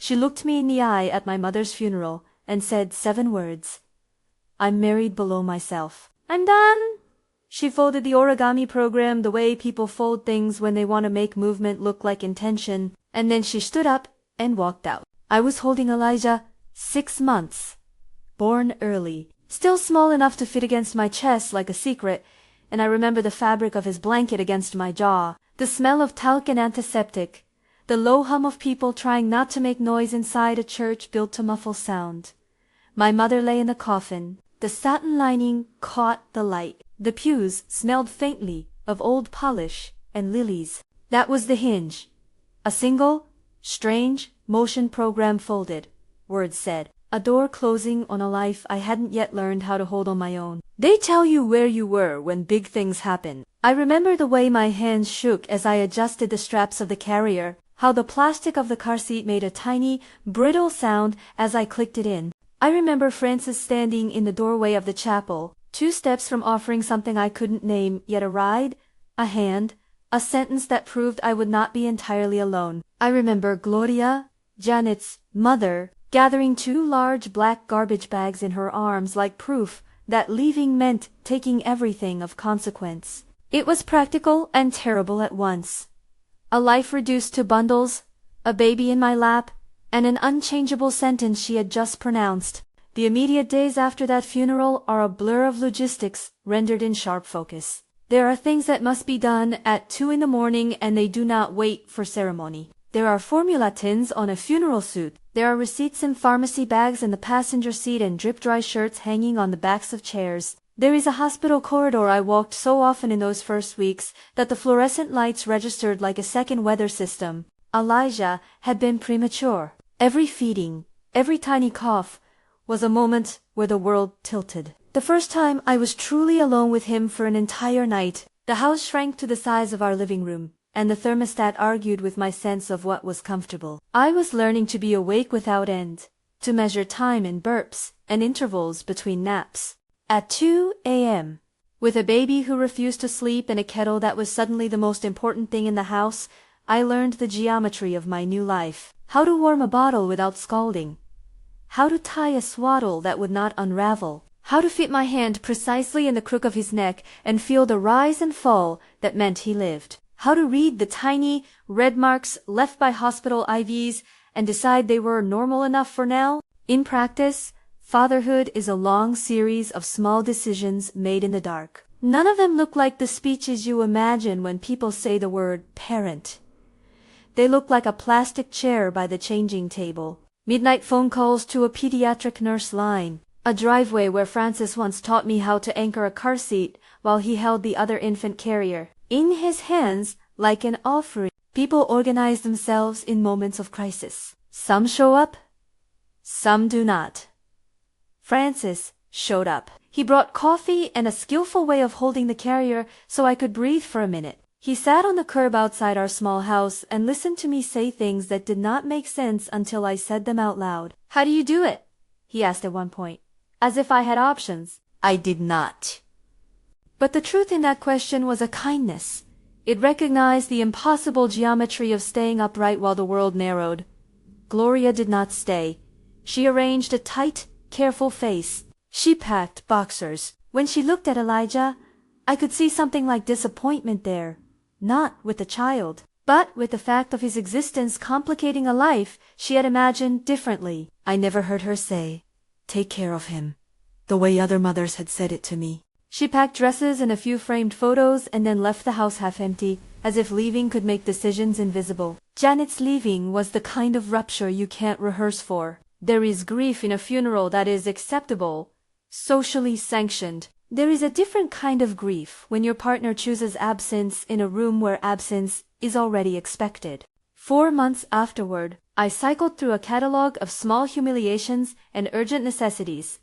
She looked me in the eye at my mother's funeral and said 7 words. I'm married below myself. I'm done. She folded the origami program the way people fold things when they want to make movement look like intention, and then she stood up and walked out. I was holding Elijah, 6 months, born early, still small enough to fit against my chest like a secret, and I remember the fabric of his blanket against my jaw, the smell of talc and antiseptic, the low hum of people trying not to make noise inside a church built to muffle sound. My mother lay in the coffin. The satin lining caught the light. The pews smelled faintly of old polish and lilies. That was the hinge. A single, strange, motion program folded. Words said. A door closing on a life I hadn't yet learned how to hold on my own. They tell you where you were when big things happen. I remember the way my hands shook as I adjusted the straps of the carrier, how the plastic of the car seat made a tiny, brittle sound as I clicked it in. I remember Francis standing in the doorway of the chapel, 2 steps from offering something I couldn't name, yet a ride, a hand, a sentence that proved I would not be entirely alone. I remember Gloria, Janet's mother, gathering 2 large black garbage bags in her arms like proof that leaving meant taking everything of consequence. It was practical and terrible at once. A life reduced to bundles, a baby in my lap, and an unchangeable sentence she had just pronounced. The immediate days after that funeral are a blur of logistics rendered in sharp focus. There are things that must be done at 2 in the morning and they do not wait for ceremony. There are formula tins on a funeral suit. There are receipts in pharmacy bags in the passenger seat and drip-dry shirts hanging on the backs of chairs. There is a hospital corridor I walked so often in those first weeks that the fluorescent lights registered like a second weather system. Elijah had been premature. Every feeding, every tiny cough, was a moment where the world tilted. The first time I was truly alone with him for an entire night, the house shrank to the size of our living room, and the thermostat argued with my sense of what was comfortable. I was learning to be awake without end, to measure time in burps and intervals between naps. At 2 a.m., with a baby who refused to sleep and a kettle that was suddenly the most important thing in the house, I learned the geometry of my new life. How to warm a bottle without scalding. How to tie a swaddle that would not unravel. How to fit my hand precisely in the crook of his neck and feel the rise and fall that meant he lived. How to read the tiny red marks left by hospital IVs and decide they were normal enough for now. In practice, fatherhood is a long series of small decisions made in the dark. None of them look like the speeches you imagine when people say the word parent. They look like a plastic chair by the changing table, midnight phone calls to a pediatric nurse line, a driveway where Francis once taught me how to anchor a car seat while he held the other infant carrier in his hands like an offering. People organize themselves in moments of crisis. Some show up, some do not. Francis showed up. He brought coffee and a skillful way of holding the carrier so I could breathe for a minute. He sat on the curb outside our small house and listened to me say things that did not make sense until I said them out loud. How do you do it? He asked at one point, as if I had options. I did not. But the truth in that question was a kindness. It recognized the impossible geometry of staying upright while the world narrowed. Gloria did not stay. She arranged a tight, careful face. She packed boxers. When she looked at Elijah, I could see something like disappointment there. Not with the child, but with the fact of his existence complicating a life she had imagined differently. I never heard her say, "Take care of him," the way other mothers had said it to me. She packed dresses and a few framed photos and then left the house half empty, as if leaving could make decisions invisible. Janet's leaving was the kind of rupture you can't rehearse for. There is grief in a funeral that is acceptable, socially sanctioned. There is a different kind of grief when your partner chooses absence in a room where absence is already expected. 4 months afterward, I cycled through a catalog of small humiliations and urgent necessities.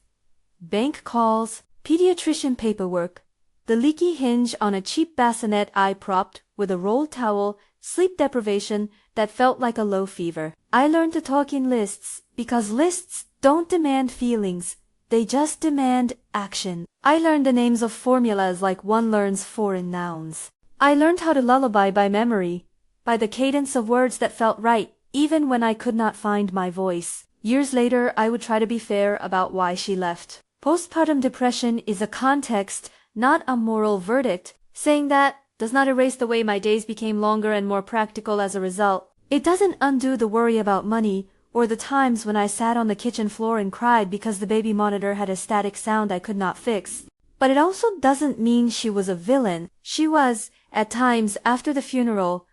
Bank calls, pediatrician paperwork, the leaky hinge on a cheap bassinet I propped with a rolled towel, sleep deprivation that felt like a low fever. I learned to talk in lists because lists don't demand feelings. They just demand action. I learned the names of formulas like one learns foreign nouns. I learned how to lullaby by memory, by the cadence of words that felt right, even when I could not find my voice. Years later, I would try to be fair about why she left. Postpartum depression is a context, not a moral verdict. Saying that does not erase the way my days became longer and more practical as a result. It doesn't undo the worry about money, or the times when I sat on the kitchen floor and cried because the baby monitor had a static sound I could not fix. But it also doesn't mean she was a villain. She was, at times after the funeral,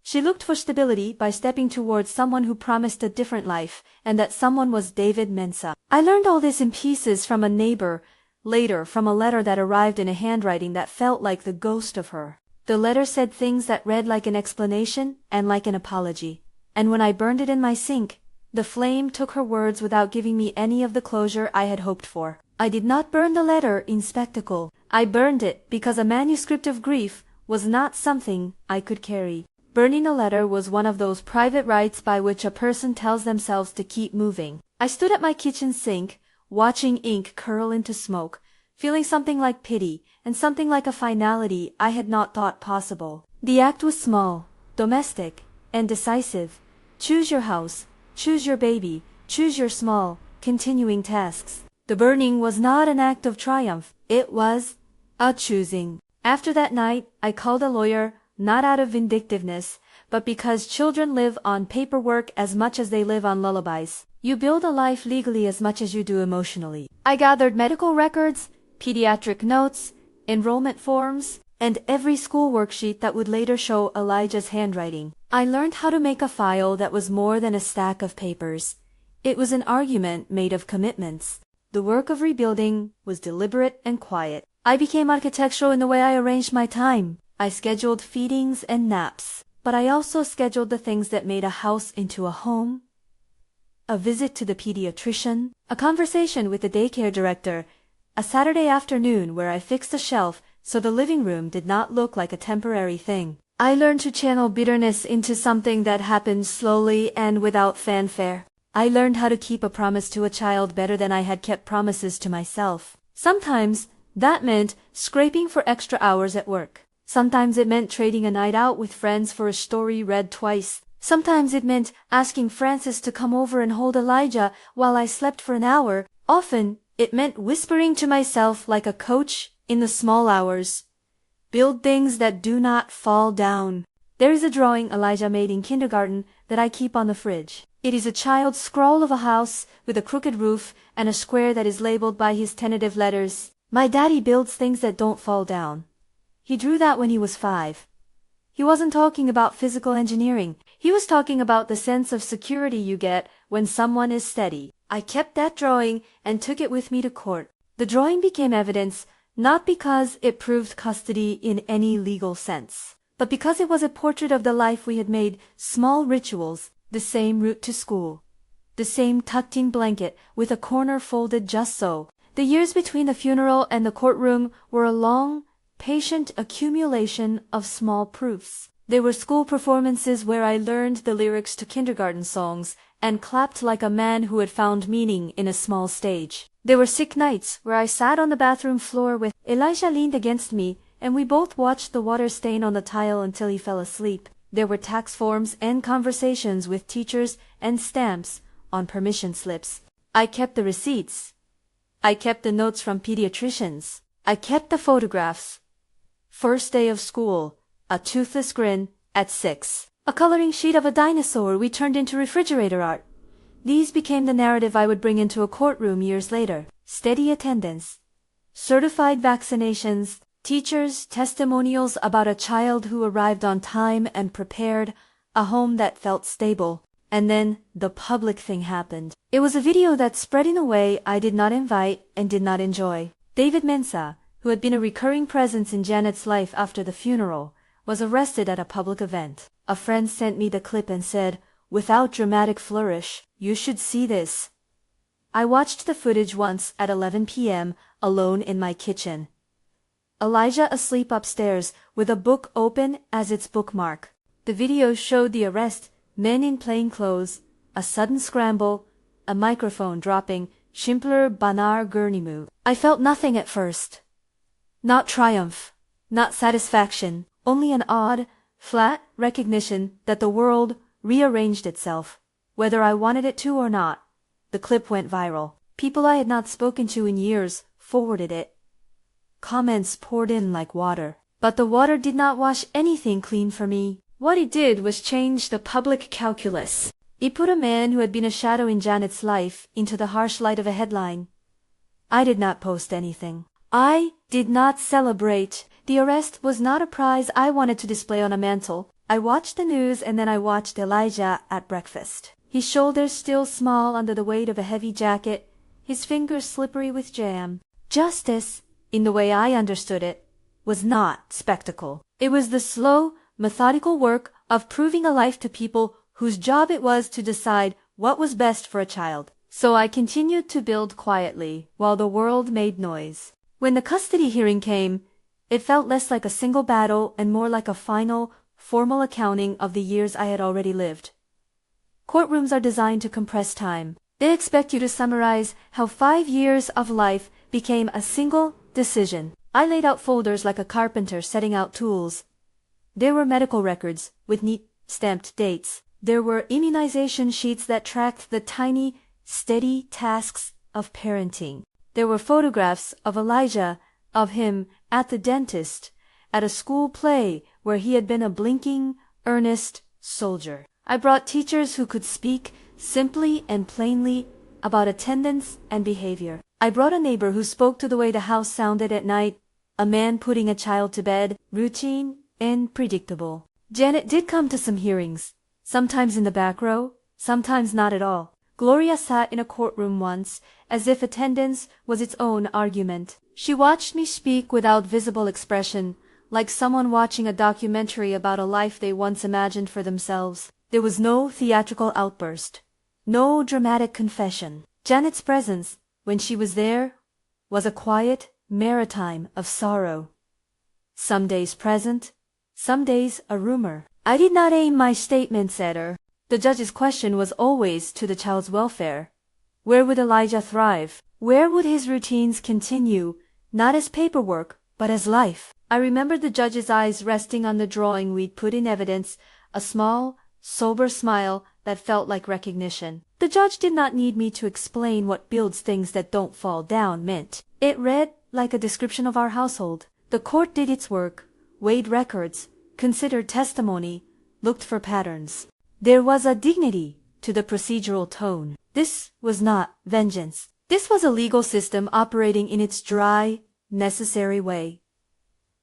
she looked for stability by stepping towards someone who promised a different life, and that someone was David Mensah. I learned all this in pieces from a neighbor, later from a letter that arrived in a handwriting that felt like the ghost of her. The letter said things that read like an explanation and like an apology. And when I burned it in my sink, the flame took her words without giving me any of the closure I had hoped for. I did not burn the letter in spectacle. I burned it because a manuscript of grief was not something I could carry. Burning a letter was one of those private rites by which a person tells themselves to keep moving. I stood at my kitchen sink, watching ink curl into smoke, feeling something like pity and something like a finality I had not thought possible. The act was small, domestic, and decisive. Choose your house, choose your baby, choose your small, continuing tasks. The burning was not an act of triumph, it was a choosing. After that night, I called a lawyer, not out of vindictiveness, but because children live on paperwork as much as they live on lullabies. You build a life legally as much as you do emotionally. I gathered medical records, pediatric notes, enrollment forms, and every school worksheet that would later show Elijah's handwriting. I learned how to make a file that was more than a stack of papers. It was an argument made of commitments. The work of rebuilding was deliberate and quiet. I became architectural in the way I arranged my time. I scheduled feedings and naps, but I also scheduled the things that made a house into a home. A visit to the pediatrician, a conversation with the daycare director, a Saturday afternoon where I fixed a shelf so the living room did not look like a temporary thing. I learned to channel bitterness into something that happened slowly and without fanfare. I learned how to keep a promise to a child better than I had kept promises to myself. Sometimes that meant scraping for extra hours at work. Sometimes it meant trading a night out with friends for a story read twice. Sometimes it meant asking Francis to come over and hold Elijah while I slept for an hour. Often, it meant whispering to myself like a coach in the small hours. Build things that do not fall down. There is a drawing Elijah made in kindergarten that I keep on the fridge. It is a child's scrawl of a house with a crooked roof and a square that is labeled by his tentative letters. My daddy builds things that don't fall down. He drew that when he was 5. He wasn't talking about physical engineering. He was talking about the sense of security you get when someone is steady. I kept that drawing and took it with me to court. The drawing became evidence not because it proved custody in any legal sense, but because it was a portrait of the life we had made. Small rituals, the same route to school, the same tucked-in blanket with a corner folded just so. The years between the funeral and the courtroom were a long, patient accumulation of small proofs. There were school performances where I learned the lyrics to kindergarten songs and clapped like a man who had found meaning in a small stage. There were sick nights where I sat on the bathroom floor with Elijah leaned against me and we both watched the water stain on the tile until he fell asleep. There were tax forms and conversations with teachers and stamps on permission slips. I kept the receipts. I kept the notes from pediatricians. I kept the photographs. First day of school, a toothless grin at 6. A coloring sheet of a dinosaur we turned into refrigerator art. These became the narrative I would bring into a courtroom years later. Steady attendance, certified vaccinations, teachers' testimonials about a child who arrived on time and prepared, a home that felt stable. And then the public thing happened. It was a video that spread in a way I did not invite and did not enjoy. David Mensah, who had been a recurring presence in Janet's life after the funeral, was arrested at a public event. A friend sent me the clip and said, without dramatic flourish, "You should see this." I watched the footage once at 11 p.m. alone in my kitchen. Elijah asleep upstairs with a book open as its bookmark. The video showed the arrest, men in plain clothes, a sudden scramble, a microphone dropping, Schimpler Banar Gurnimu. I felt nothing at first. Not triumph, not satisfaction, only an odd, flat recognition that the world, rearranged itself, whether I wanted it to or not. The clip went viral. People I had not spoken to in years forwarded it. Comments poured in like water. But the water did not wash anything clean for me. What it did was change the public calculus. It put a man who had been a shadow in Janet's life into the harsh light of a headline. I did not post anything. I did not celebrate. The arrest was not a prize I wanted to display on a mantle. I watched the news and then I watched Elijah at breakfast. His shoulders still small under the weight of a heavy jacket, his fingers slippery with jam. Justice, in the way I understood it, was not spectacle. It was the slow, methodical work of proving a life to people whose job it was to decide what was best for a child. So I continued to build quietly while the world made noise. When the custody hearing came, it felt less like a single battle and more like a final, formal accounting of the years I had already lived. Courtrooms are designed to compress time. They expect you to summarize how 5 years of life became a single decision. I laid out folders like a carpenter setting out tools. There were medical records with neat stamped dates. There were immunization sheets that tracked the tiny, steady tasks of parenting. There were photographs of Elijah, of him at the dentist, at a school play where he had been a blinking, earnest soldier. I brought teachers who could speak simply and plainly about attendance and behavior. I brought a neighbor who spoke to the way the house sounded at night, a man putting a child to bed, routine and predictable. Janet did come to some hearings, sometimes in the back row, sometimes not at all. Gloria sat in a courtroom once, as if attendance was its own argument. She watched me speak without visible expression, like someone watching a documentary about a life they once imagined for themselves. There was no theatrical outburst, no dramatic confession. Janet's presence, when she was there, was a quiet maritime of sorrow. Some days present, some days a rumor. I did not aim my statements at her. The judge's question was always to the child's welfare. Where would Elijah thrive? Where would his routines continue, not as paperwork, but as life? I remembered the judge's eyes resting on the drawing we'd put in evidence, a small, sober smile that felt like recognition. The judge did not need me to explain what builds things that don't fall down meant. It read like a description of our household. The court did its work, weighed records, considered testimony, looked for patterns. There was a dignity to the procedural tone. This was not vengeance. This was a legal system operating in its dry, necessary way.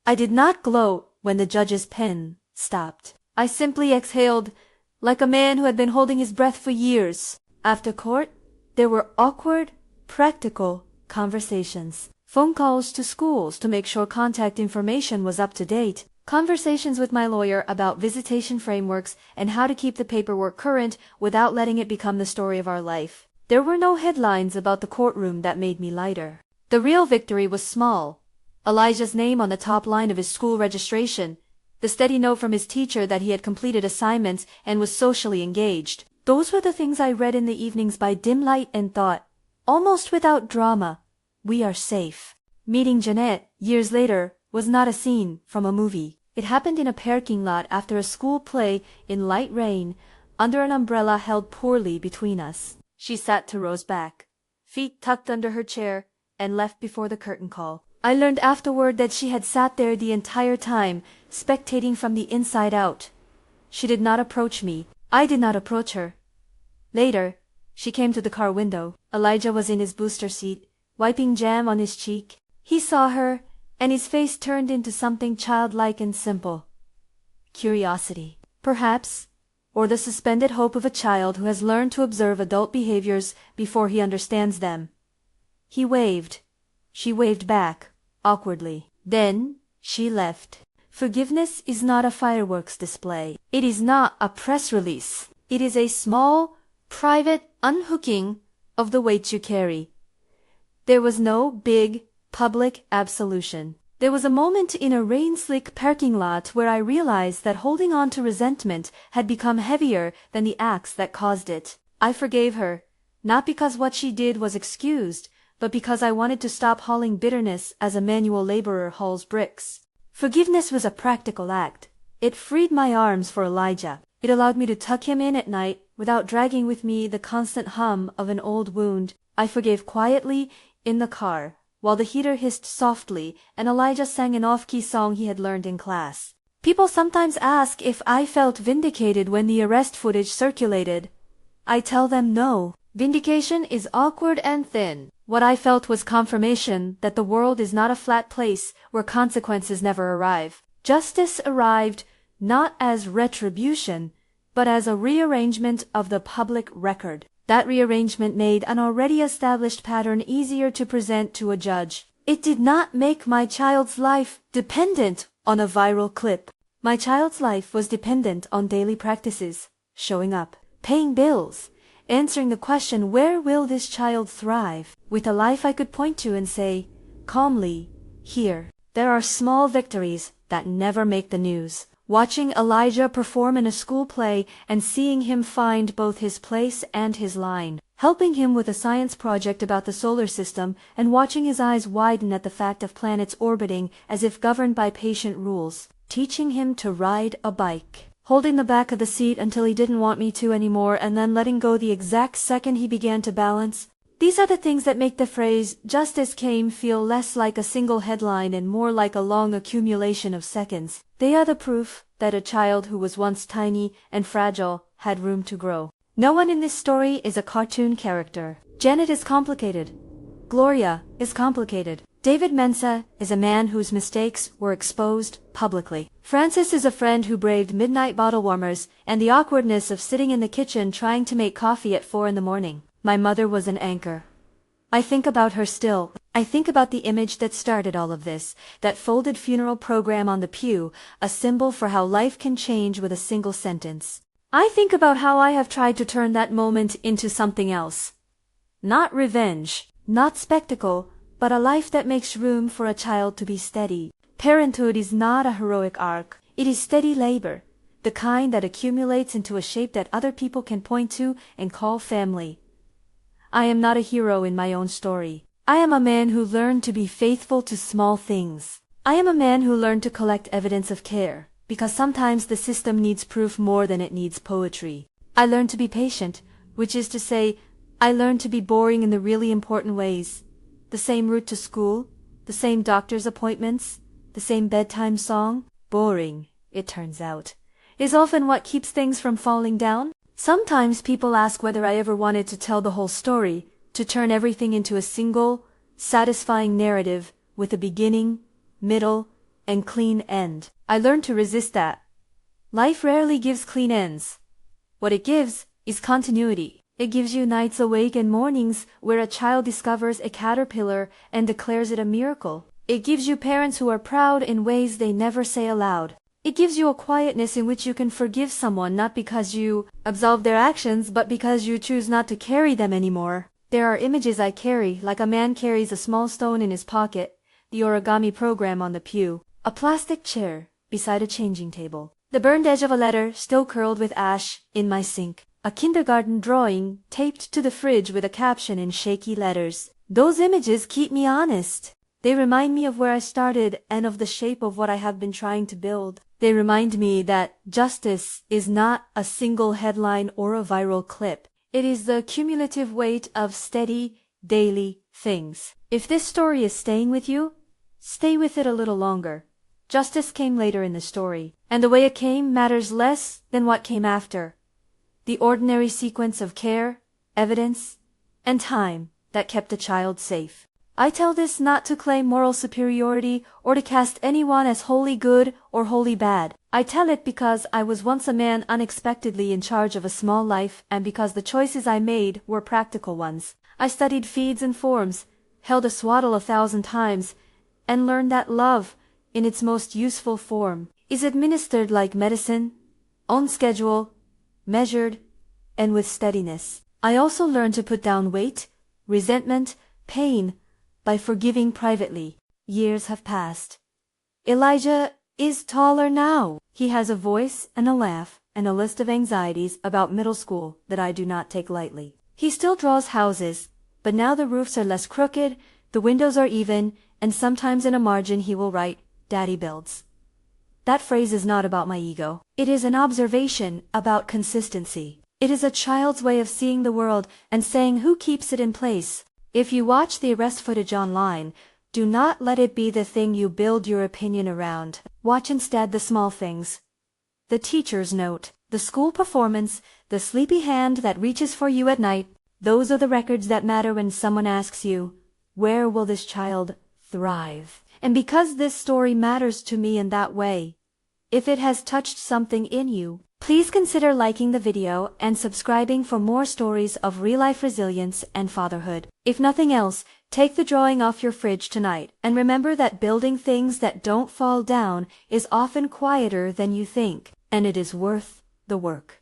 I did not gloat when the judge's pen stopped. I simply exhaled, like a man who had been holding his breath for years. After court, there were awkward, practical conversations. Phone calls to schools to make sure contact information was up to date. Conversations with my lawyer about visitation frameworks and how to keep the paperwork current without letting it become the story of our life. There were no headlines about the courtroom that made me lighter. The real victory was small. Elijah's name on the top line of his school registration, the steady note from his teacher that he had completed assignments and was socially engaged. Those were the things I read in the evenings by dim light and thought, almost without drama, we are safe. Meeting Janet, years later, was not a scene from a movie. It happened in a parking lot after a school play in light rain, under an umbrella held poorly between us. She sat to Rose's back, feet tucked under her chair, and left before the curtain call. I learned afterward that she had sat there the entire time, spectating from the inside out. She did not approach me. I did not approach her. Later, she came to the car window. Elijah was in his booster seat, wiping jam on his cheek. He saw her, and his face turned into something childlike and simple. Curiosity, perhaps, or the suspended hope of a child who has learned to observe adult behaviors before he understands them. He waved. She waved back, awkwardly. Then she left. Forgiveness is not a fireworks display. It is not a press release. It is a small, private unhooking of the weight you carry. There was no big, public absolution. There was a moment in a rain-slick parking lot where I realized that holding on to resentment had become heavier than the acts that caused it. I forgave her, not because what she did was excused, but because I wanted to stop hauling bitterness as a manual laborer hauls bricks. Forgiveness was a practical act. It freed my arms for Elijah. It allowed me to tuck him in at night without dragging with me the constant hum of an old wound. I forgave quietly in the car, while the heater hissed softly and Elijah sang an off-key song he had learned in class. People sometimes ask if I felt vindicated when the arrest footage circulated. I tell them no. Vindication is awkward and thin. What I felt was confirmation that the world is not a flat place where consequences never arrive. Justice arrived not as retribution, but as a rearrangement of the public record. That rearrangement made an already established pattern easier to present to a judge. It did not make my child's life dependent on a viral clip. My child's life was dependent on daily practices, showing up, paying bills, answering the question, where will this child thrive? With a life I could point to and say, calmly, here. There are small victories that never make the news. Watching Elijah perform in a school play and seeing him find both his place and his line. Helping him with a science project about the solar system and watching his eyes widen at the fact of planets orbiting as if governed by patient rules. Teaching him to ride a bike. Holding the back of the seat until he didn't want me to anymore and then letting go the exact second he began to balance. These are the things that make the phrase, justice came, feel less like a single headline and more like a long accumulation of seconds. They are the proof that a child who was once tiny and fragile had room to grow. No one in this story is a cartoon character. Janet is complicated. Gloria is complicated. David Mensah is a man whose mistakes were exposed publicly. Francis is a friend who braved midnight bottle warmers and the awkwardness of sitting in the kitchen trying to make coffee at 4 a.m. My mother was an anchor. I think about her still. I think about the image that started all of this, that folded funeral program on the pew, a symbol for how life can change with a single sentence. I think about how I have tried to turn that moment into something else. Not revenge, not spectacle, but a life that makes room for a child to be steady. Parenthood is not a heroic arc. It is steady labor, the kind that accumulates into a shape that other people can point to and call family. I am not a hero in my own story. I am a man who learned to be faithful to small things. I am a man who learned to collect evidence of care, because sometimes the system needs proof more than it needs poetry. I learned to be patient, which is to say, I learned to be boring in the really important ways. The same route to school, the same doctor's appointments, the same bedtime song. Boring, it turns out, is often what keeps things from falling down. Sometimes people ask whether I ever wanted to tell the whole story, to turn everything into a single, satisfying narrative with a beginning, middle, and clean end. I learned to resist that. Life rarely gives clean ends. What it gives is continuity. It gives you nights awake and mornings where a child discovers a caterpillar and declares it a miracle. It gives you parents who are proud in ways they never say aloud. It gives you a quietness in which you can forgive someone not because you absolve their actions, but because you choose not to carry them anymore. There are images I carry, like a man carries a small stone in his pocket, the origami program on the pew, a plastic chair beside a changing table, the burned edge of a letter still curled with ash in my sink, a kindergarten drawing taped to the fridge with a caption in shaky letters. Those images keep me honest. They remind me of where I started and of the shape of what I have been trying to build. They remind me that justice is not a single headline or a viral clip. It is the cumulative weight of steady, daily things. If this story is staying with you, stay with it a little longer. Justice came later in the story, and the way it came matters less than what came after. The ordinary sequence of care, evidence, and time that kept the child safe. I tell this not to claim moral superiority or to cast anyone as wholly good or wholly bad. I tell it because I was once a man unexpectedly in charge of a small life and because the choices I made were practical ones. I studied feeds and forms, held a swaddle 1,000 times, and learned that love, in its most useful form, is administered like medicine, on schedule, measured, and with steadiness. I also learned to put down weight, resentment, pain, by forgiving privately. Years have passed. Elijah is taller now. He has a voice and a laugh and a list of anxieties about middle school that I do not take lightly. He still draws houses, but now the roofs are less crooked, the windows are even, and sometimes in a margin he will write, Daddy builds. That phrase is not about my ego. It is an observation about consistency. It is a child's way of seeing the world and saying who keeps it in place. If you watch the arrest footage online, do not let it be the thing you build your opinion around. Watch instead the small things. The teacher's note, the school performance, the sleepy hand that reaches for you at night. Those are the records that matter when someone asks you, where will this child thrive? And because this story matters to me in that way, if it has touched something in you, please consider liking the video and subscribing for more stories of real-life resilience and fatherhood. If nothing else, take the drawing off your fridge tonight and remember that building things that don't fall down is often quieter than you think, and it is worth the work.